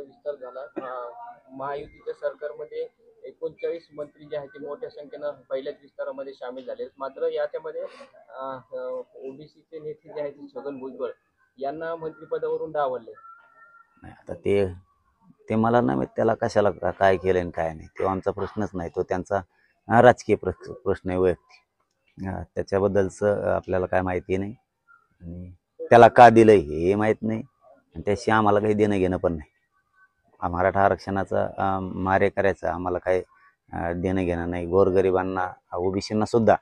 विस्तार झाला. महायुतीच्या सरकारमध्ये 39 मंत्री जे आहेत ते मोठ्या संख्येनं पहिल्याच विस्तारामध्ये सामील झाले. मात्र याच्यामध्ये ओबीसीचे नेते जे आहेत छगन भुजबळ यांना मंत्रिपदावरून डावलले. नाही आता ते मला नाही माहित त्याला कशाला काय केलं आणि काय नाही, तो आमचा प्रश्नच नाही. तो त्यांचा राजकीय प्रश्न आहे, वैयक्तिक. त्याच्याबद्दलचं आपल्याला काय माहिती नाही आणि त्याला का दिलं हे माहीत नाही आणि त्याशी आम्हाला काही देणं घेणं पण नाही. मराठा आरक्षणाचा मारे करायचा आम्हाला काही देणं घेणं नाही. गोरगरिबांना ओबीसींना सुद्धा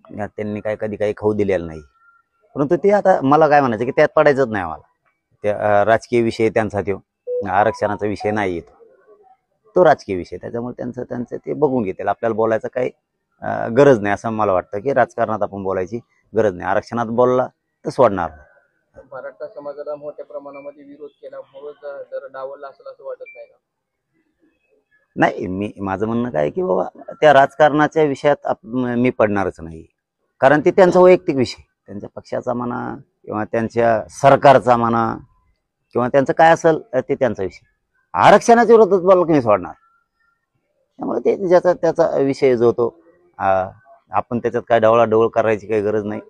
त्यांनी कधी काही खाऊ दिलेलं नाही. परंतु ते आता मला काय म्हणायचं की त्यात पडायचंच नाही आम्हाला. त्या राजकीय विषय त्यांचा तो आरक्षणाचा विषय नाही येतो, तो राजकीय विषय. त्याच्यामुळे त्यांचं ते बघून घेतील. आपल्याला बोलायचं काही गरज नाही असं मला वाटतं की राजकारणात आपण बोलायची गरज नाही. आरक्षणात बोलला तर सोडणार. मराठा समाजाला मोठ्या प्रमाणामध्ये विरोध केला म्हणून जर डावलला असेल असं वाटत नाही का? नाही, माझं म्हणणं काय की बाबा त्या राजकारणाच्या विषयात मी पडणारच नाही. कारण ते त्यांचा वैयक्तिक विषय, त्यांच्या पक्षाचा म्हणा किंवा त्यांच्या सरकारचा म्हणा किंवा त्यांचं काय असेल ते त्यांचा विषय. आरक्षणाच्या विरोधात बोलला की मी सोडणार. त्यामुळे ते ज्याचा त्याचा विषय जो तो आपण त्याच्यात काय डवळाडवळ करायची काही गरज नाही,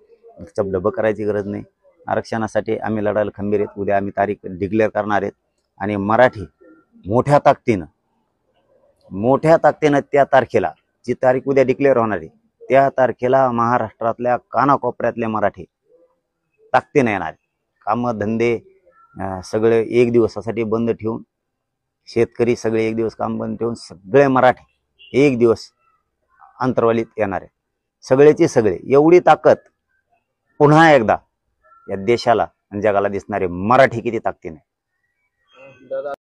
चपडबं करायची गरज नाही. आरक्षणासाठी आम्ही लढायला खंबीर आहेत. उद्या आम्ही तारीख डिक्लेअर करणार आहेत आणि मराठी मोठ्या ताकदीनं त्या तारखेला, जी तारीख उद्या डिक्लेअर होणार आहे त्या तारखेला महाराष्ट्रातल्या कानाकोपऱ्यातले मराठी ताकदीनं येणार. कामं धंदे सगळे एक दिवसासाठी बंद ठेवून, शेतकरी सगळे एक दिवस काम बंद ठेवून सगळे मराठी एक दिवस अंतर्वालीत येणार आहे. सगळेची सगळे. एवढी ताकद पुन्हा एकदा या देशाला आणि जगाला दिसणारे मराठी किती ताकदीने.